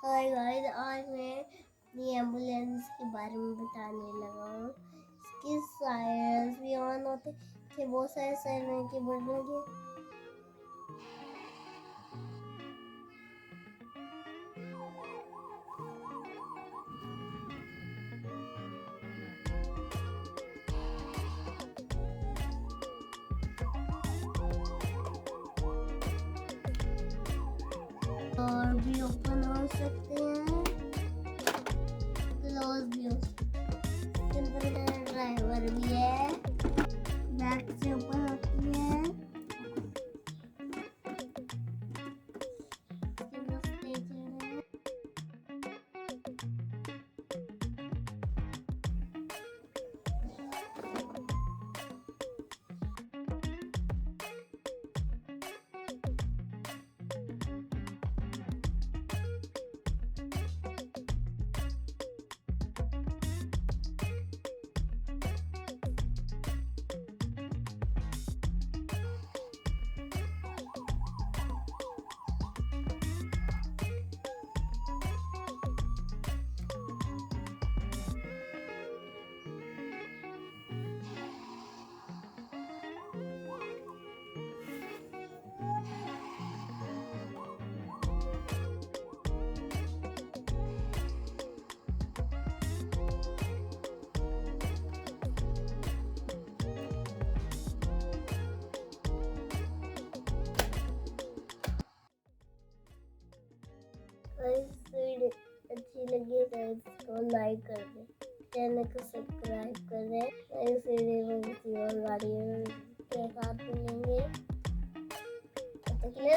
Hi guys, आज मैं ये एम्बुलेंस के बारे में बताने लगा हूँ। इसके सायरन्स भी ऑन होते थे, बहुत सारे सायरन के बटनों के। और भी ओपन हो सकते हैं, क्लोज भी हो सकते हैं। इसके अंदर ड्राइवर भी है, बैक से ओपन होती है। इसके अंदर स्टेशन है। वीडियो अच्छी लगी तो इसको लाइक कर दें, चैनल को सब्सक्राइब कर दें। इस वीडियो में किसी और गाड़ी के साथ मिलेंगे। तब तक के लिए